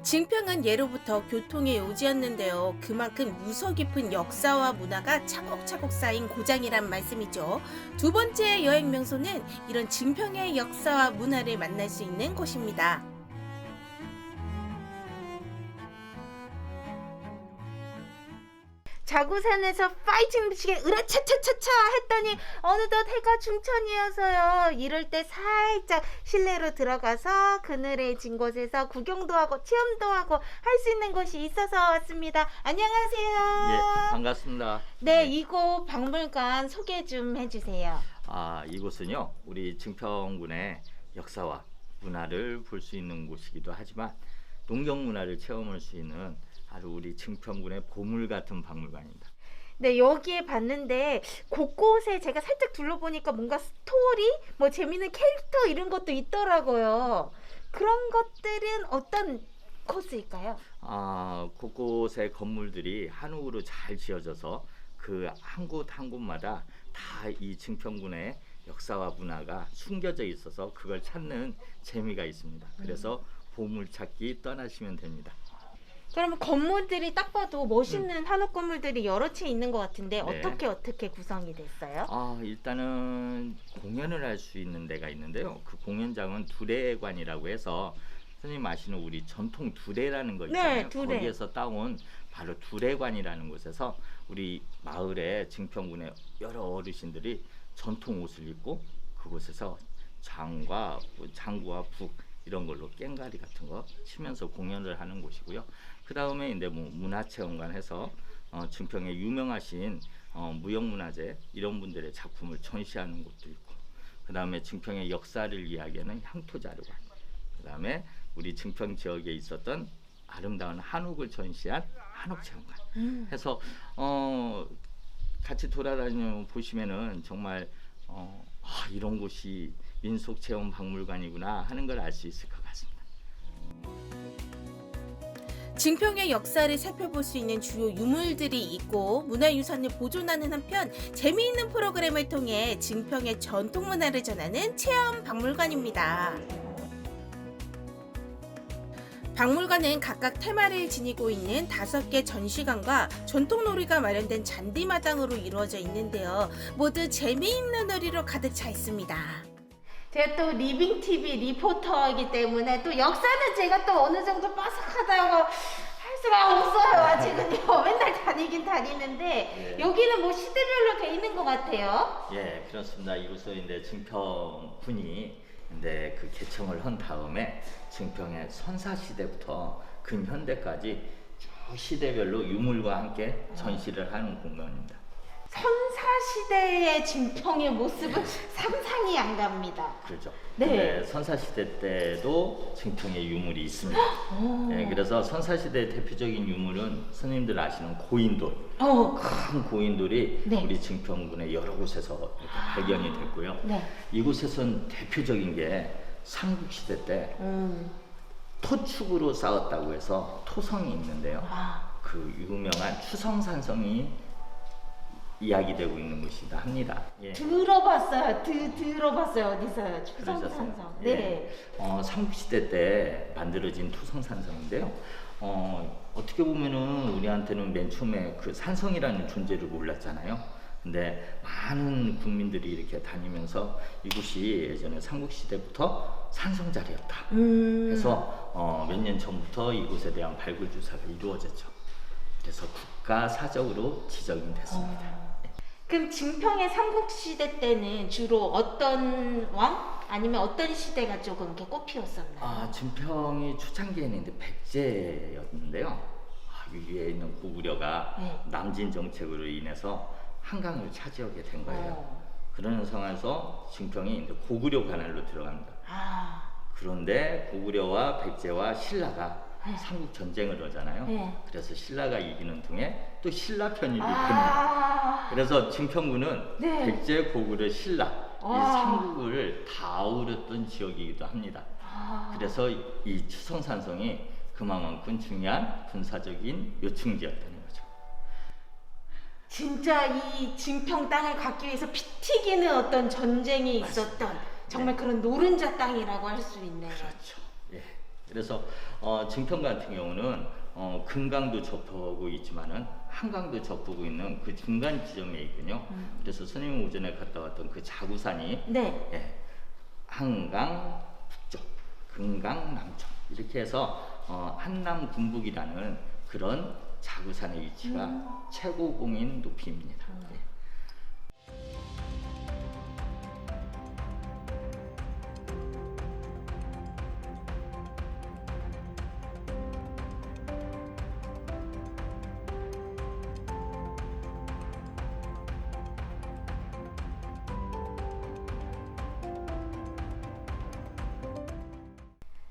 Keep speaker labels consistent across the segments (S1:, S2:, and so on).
S1: 증평은 예로부터 교통의 요지였는데요. 그만큼 무서 깊은 역사와 문화가 차곡차곡 쌓인 고장이란 말씀이죠. 두 번째 여행 명소는 이런 증평의 역사와 문화를 만날 수 있는 곳입니다. 자구산에서 파이팅 미치게 으라차차차차 했더니 어느덧 해가 중천이어서요. 이럴 때 살짝 실내로 들어가서 그늘에 진 곳에서 구경도 하고 체험도 하고 할 수 있는 곳이 있어서 왔습니다. 안녕하세요.
S2: 예, 반갑습니다.
S1: 네, 이곳 박물관 소개 좀 해주세요.
S2: 이곳은요, 우리 증평군의 역사와 문화를 볼 수 있는 곳이기도 하지만 농경 문화를 체험할 수 있는 아주 우리 증평군의 보물 같은 박물관입니다.
S1: 네, 여기에 봤는데 곳곳에 제가 살짝 둘러보니까 뭔가 스토리, 뭐 재밌는 캐릭터 이런 것도 있더라고요. 그런 것들은 어떤 코스일까요?
S2: 곳곳의 건물들이 한옥으로 잘 지어져서 그 한 곳 한 곳마다 다 이 증평군의 역사와 문화가 숨겨져 있어서 그걸 찾는 재미가 있습니다. 그래서 보물 찾기 떠나시면 됩니다.
S1: 그러면 건물들이 딱 봐도 멋있는 한옥 건물들이 여러 채 있는 것 같은데
S2: 네.
S1: 어떻게 구성이 됐어요?
S2: 일단은 공연을 할 수 있는 데가 있는데요. 그 공연장은 두레관이라고 해서 선생님 아시는 우리 전통 두레라는 거 있잖아요.
S1: 네, 두레.
S2: 거기에서 따온 바로 두레관이라는 곳에서 우리 마을의 증평군의 여러 어르신들이 전통 옷을 입고 그곳에서 장구와 북 이런 걸로 깽가리 같은 거 치면서 공연을 하는 곳이고요. 그 다음에 이제 뭐 문화체험관 해서 증평에 유명하신 무형문화재 이런 분들의 작품을 전시하는 곳도 있고, 그 다음에 증평의 역사를 이야기하는 향토자료관, 그 다음에 우리 증평 지역에 있었던 아름다운 한옥을 전시한 한옥체험관 해서 같이 돌아다니며 보시면은 정말 이런 곳이 민속체험박물관이구나 하는 걸 알 수 있을 것 같습니다.
S1: 증평의 역사를 살펴볼 수 있는 주요 유물들이 있고 문화유산을 보존하는 한편 재미있는 프로그램을 통해 증평의 전통 문화를 전하는 체험 박물관입니다. 박물관은 각각 테마를 지니고 있는 5개 전시관과 전통놀이가 마련된 잔디마당으로 이루어져 있는데요. 모두 재미있는 놀이로 가득 차 있습니다. 제가 또 리빙TV 리포터이기 때문에 또 역사는 제가 또 어느 정도 빠삭하다고 할 수가 없어요. 아직은요. 맨날 다니긴 다니는데
S2: 예.
S1: 여기는 뭐 시대별로 돼 있는 것 같아요.
S2: 예, 그렇습니다. 이곳은 이제 증평군이 이제 그 개청을 한 다음에 증평의 선사 시대부터 근현대까지 쭉 시대별로 유물과 함께 전시를 하는 공간입니다.
S1: 선사시대의 증평의 모습은 상상이 안 갑니다.
S2: 그렇죠.
S1: 네.
S2: 네, 선사시대 때도 증평의 유물이 있습니다. 네, 그래서 선사시대 대표적인 유물은 스님들 아시는 고인돌. 큰 고인돌이
S1: 네.
S2: 우리 증평군의 여러 곳에서 이렇게 발견이 됐고요.
S1: 네.
S2: 이곳에선 대표적인 게 삼국시대 때 토축으로 싸웠다고 해서 토성이 있는데요. 그 유명한 추성산성이 이야기되고 있는 곳이다 합니다. 예.
S1: 들어봤어요. 들어봤어요. 어디서요?
S2: 그러셨어요?
S1: 추성산성.
S2: 예.
S1: 네.
S2: 삼국시대 때 만들어진 토성산성인데요. 어떻게 보면은 우리한테는 맨 처음에 그 산성이라는 존재를 몰랐잖아요. 근데 많은 국민들이 이렇게 다니면서 이곳이 예전에 삼국시대부터 산성자리였다. 해서 몇 년 전부터 이곳에 대한 발굴 조사가 이루어졌죠. 그래서 국가 사적으로 지정이 됐습니다.
S1: 그럼 증평의 삼국시대 때는 주로 어떤 왕? 아니면 어떤 시대가 조금 이렇게 꽃피웠었나요?
S2: 증평이 초창기에는 이제 백제였는데요. 위에 있는 고구려가
S1: 네.
S2: 남진 정책으로 인해서 한강을 차지하게 된 거예요. 그러는 상황에서 증평이 이제 고구려 관할로 들어갑니다. 그런데 고구려와 백제와 신라가 삼국 전쟁을 하잖아요.
S1: 네.
S2: 그래서 신라가 이기는 등에 또 신라 편입이 됩니다. 그래서 증평군은
S1: 네.
S2: 백제, 고구려, 신라 이 삼국을 다 아우렀던 지역이기도 합니다. 그래서 이 추성산성이 그만큼 중요한 군사적인 요충지였다는 거죠.
S1: 진짜 이 증평 땅을 갖기 위해서 피 튀기는 어떤 전쟁이 있었던 정말
S2: 네.
S1: 그런 노른자 땅이라고 할 수 있네요.
S2: 그렇죠. 예. 그래서 증평 같은 경우는 금강도 접하고 있지만은 한강도 접하고 있는 그 중간 지점에 있군요. 그래서 스님 오전에 갔다 왔던 그 자구산이
S1: 네.
S2: 예, 한강 북쪽, 금강 남쪽 이렇게 해서 한남 군북이라는 그런 자구산의 위치가 최고봉인 높이입니다. 예.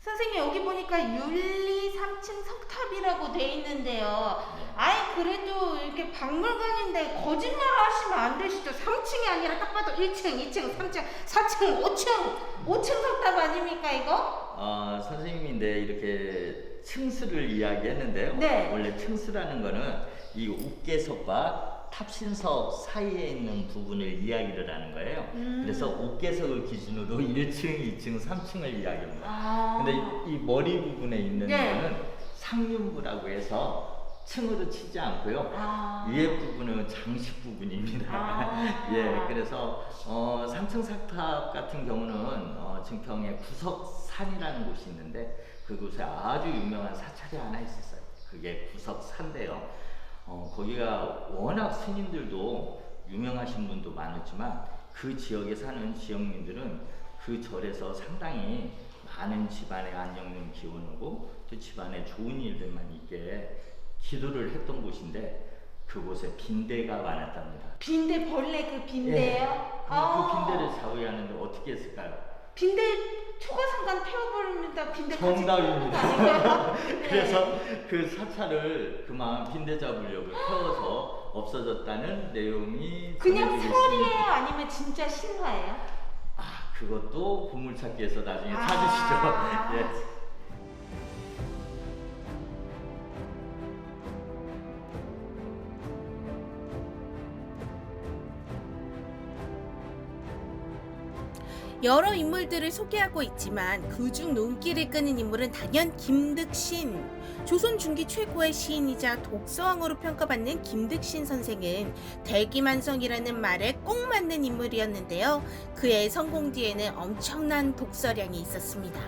S1: 선생님 여기 보니까 윤리 3층 석탑이라고 돼 있는데요. 아이 그래도 이렇게 박물관인데 거짓말 하시면 안 되시죠. 3층이 아니라 딱 봐도 1층, 2층, 3층, 4층, 5층 석탑 아닙니까 이거?
S2: 선생님인데 이렇게 층수를 이야기했는데요.
S1: 네.
S2: 원래 층수라는 거는 이 옥계석과 탑신석 사이에 있는 부분을 이야기를 하는 거예요. 그래서 옥계석을 기준으로 1층, 2층, 3층을 이야기합니다. 근데 이 머리 부분에 있는
S1: 네.
S2: 거는 상륜부라고 해서 층으로 치지 않고요. 위에 부분은 장식 부분입니다. 예, 그래서 3층 석탑 같은 경우는 증평에 구석산이라는 곳이 있는데 그곳에 아주 유명한 사찰이 하나 있었어요. 그게 구석산인데요. 거기가 워낙 스님들도 유명하신 분도 많았지만 그 지역에 사는 지역민들은 그 절에서 상당히 많은 집안의 안정을 기원하고 또 집안에 좋은 일들만 있게 기도를 했던 곳인데 그곳에 빈대가 많았답니다.
S1: 빈대 벌레 그 빈대요?
S2: 그 빈대를 좌우하는데 어떻게 했을까요?
S1: 빈대 초가상간 태워버립니다. 빈대
S2: 정답입니다. 그래서 그 사찰을 그만 빈대 잡으려고 태워서 없어졌다는 내용이
S1: 그냥
S2: 전해지고
S1: 설이에요?
S2: 있습니다.
S1: 아니면 진짜 신화예요?
S2: 그것도 보물찾기에서 나중에
S1: 아.
S2: 찾으시죠. 예.
S1: 여러 인물들을 소개하고 있지만 그중 눈길을 끄는 인물은 단연 김득신. 조선 중기 최고의 시인이자 독서왕으로 평가받는 김득신 선생은 대기만성이라는 말에 꼭 맞는 인물이었는데요. 그의 성공 뒤에는 엄청난 독서량이 있었습니다.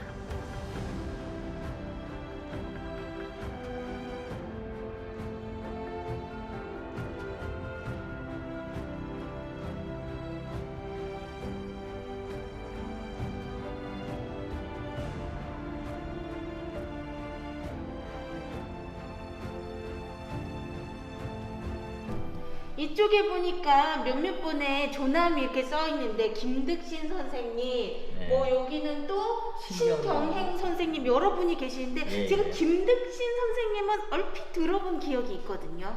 S1: 이쪽에 보니까 몇몇 분의 조남이 이렇게 써 있는데 김득신 선생님,
S2: 네.
S1: 뭐 여기는 또 신경행 선생님 여러 분이 계시는데
S2: 네.
S1: 제가 김득신 선생님은 얼핏 들어본 기억이 있거든요.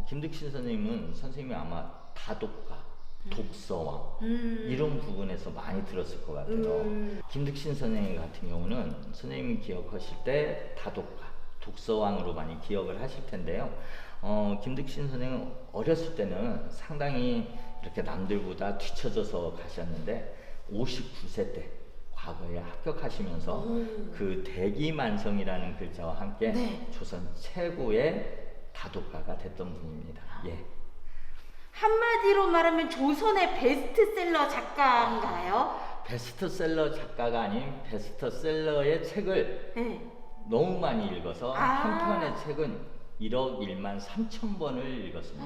S2: 김득신 선생님이 아마 다독가, 독서왕 이런 부분에서 많이 들었을 것 같아요. 김득신 선생님 같은 경우는 선생님이 기억하실 때 다독가, 독서왕으로 많이 기억을 하실 텐데요. 김득신 선생은 어렸을 때는 상당히 이렇게 남들보다 뒤처져서 가셨는데 59세 때 과거에 합격하시면서 그 대기만성이라는 글자와 함께
S1: 네.
S2: 조선 최고의 다독가가 됐던 분입니다. 예.
S1: 한마디로 말하면 조선의 베스트셀러 작가인가요?
S2: 베스트셀러 작가가 아닌 베스트셀러의 책을
S1: 네.
S2: 너무 많이 읽어서 한 편의 책은 1억 1만 3천 번을 읽었습니다.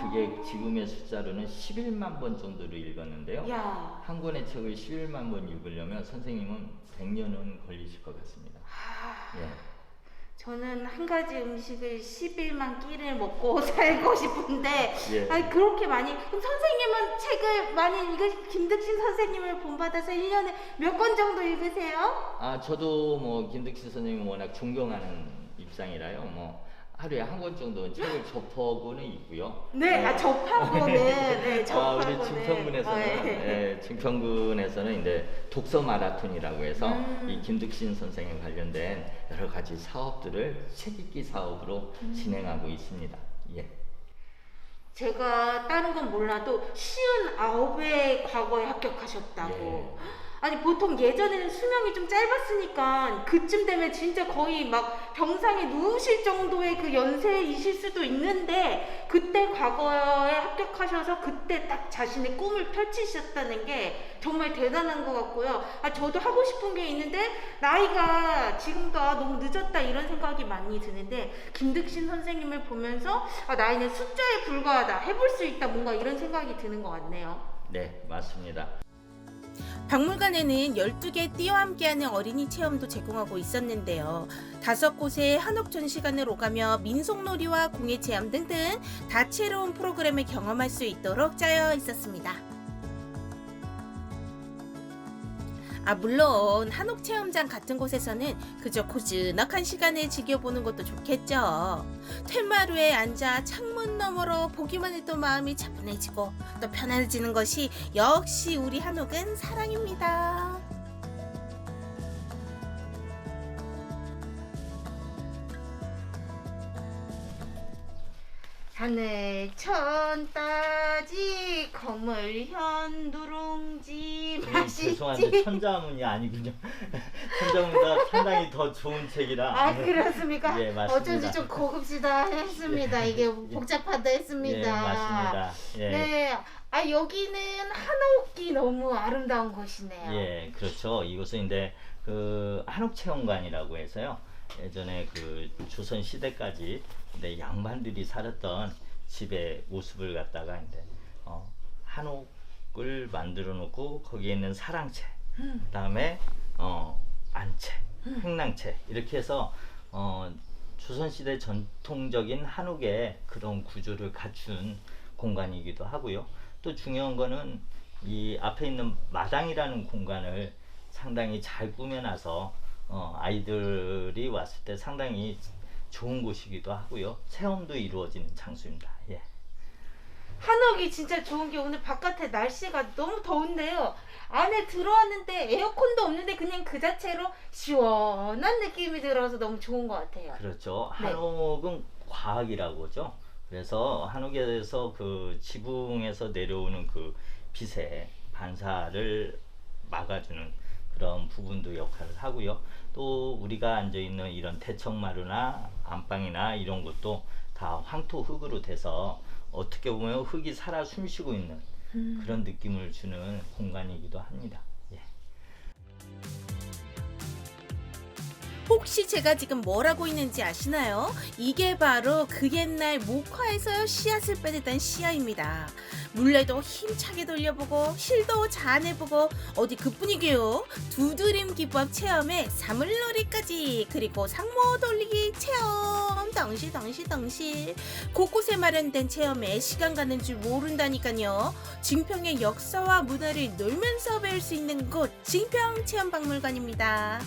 S2: 그게 지금의 숫자로는 11만 번 정도를 읽었는데요.
S1: 야.
S2: 한 권의 책을 11만 번 읽으려면 선생님은 100년은 걸리실 것 같습니다. 예.
S1: 저는 한 가지 음식을 11만 끼를 먹고 살고 싶은데
S2: 예.
S1: 아니 그렇게 많이 그럼 선생님은 책을 많이 김득신 선생님을 본받아서 1년에 몇 권 정도 읽으세요?
S2: 저도 뭐 김득신 선생님 워낙 존경하는 입장이라요. 뭐 하루에 한 권 정도 책을 접하고는 있고요.
S1: 네, 접하고는 네, 접하고는
S2: 우리 증평군에서는 증평군에서는 이제 독서 마라톤이라고 해서 이 김득신 선생에 관련된 여러 가지 사업들을 책 읽기 사업으로 진행하고 있습니다. 예.
S1: 제가 다른 건 몰라도 59회 과거에 합격하셨다고.
S2: 예.
S1: 아니 보통 예전에는 수명이 좀 짧았으니까 그쯤 되면 진짜 거의 막 병상에 누우실 정도의 그 연세이실 수도 있는데 그때 과거에 합격하셔서 그때 딱 자신의 꿈을 펼치셨다는 게 정말 대단한 것 같고요. 아 저도 하고 싶은 게 있는데 나이가 지금과 너무 늦었다 이런 생각이 많이 드는데 김득신 선생님을 보면서 아 나이는 숫자에 불과하다 해볼 수 있다 뭔가 이런 생각이 드는 것 같네요.
S2: 네, 맞습니다.
S1: 박물관에는 12개 띠와 함께하는 어린이 체험도 제공하고 있었는데요. 5곳의 한옥 전시관을 오가며 민속놀이와 공예 체험 등등 다채로운 프로그램을 경험할 수 있도록 짜여 있었습니다. 아 물론 한옥 체험장 같은 곳에서는 그저 고즈넉한 시간을 즐겨보는 것도 좋겠죠. 퇴마루에 앉아 창문 너머로 보기만 해도 마음이 차분해지고 또 편안해지는 것이 역시 우리 한옥은 사랑입니다. 하늘 천 따지 거물현 누룽지
S2: 죄송한데
S1: 맛있지.
S2: 천자문이 아니군요. 천자문보다 상당히 더 좋은 책이라.
S1: 아 그렇습니까?
S2: 예, 맞습니다.
S1: 어쩐지 좀 고급지다 했습니다. 이게 복잡하다 했습니다.
S2: 예, 맞습니다. 예.
S1: 네, 아 여기는 한옥이 너무 아름다운 곳이네요.
S2: 예, 그렇죠. 이곳은 이제 그 한옥체험관이라고 해서요. 예전에 그 조선 시대까지 이제 양반들이 살았던 집의 모습을 갖다가 이제 한옥을 만들어 놓고 거기에 있는 사랑채, 그다음에 안채, 횡랑채 이렇게 해서 조선 시대 전통적인 한옥의 그런 구조를 갖춘 공간이기도 하고요. 또 중요한 거는 이 앞에 있는 마당이라는 공간을 상당히 잘 꾸며놔서 아이들이 왔을 때 상당히 좋은 곳이기도 하고요. 체험도 이루어지는 장소입니다. 예.
S1: 한옥이 진짜 좋은 게 오늘 바깥에 날씨가 너무 더운데요. 안에 들어왔는데 에어컨도 없는데 그냥 그 자체로 시원한 느낌이 들어서 너무 좋은 것 같아요.
S2: 그렇죠.
S1: 네.
S2: 한옥은 과학이라고 하죠. 그래서 한옥에서 그 지붕에서 내려오는 그 빛의 반사를 막아주는 그런 부분도 역할을 하고요. 또 우리가 앉아 있는 이런 대청마루나 안방이나 이런 것도 다 황토 흙으로 돼서 어떻게 보면 흙이 살아 숨쉬고 있는 그런 느낌을 주는 공간이기도 합니다. 예.
S1: 혹시 제가 지금 뭘 하고 있는지 아시나요? 이게 바로 그 옛날 목화에서 씨앗을 빼내던 씨앗입니다. 물레도 힘차게 돌려보고 실도 잘해보고 어디 그뿐이게요. 두드림 기법 체험에 사물놀이까지 그리고 상모 돌리기 체험 덩실덩실 곳곳에 마련된 체험에 시간 가는 줄 모른다니까요. 증평의 역사와 문화를 놀면서 배울 수 있는 곳 증평체험박물관입니다.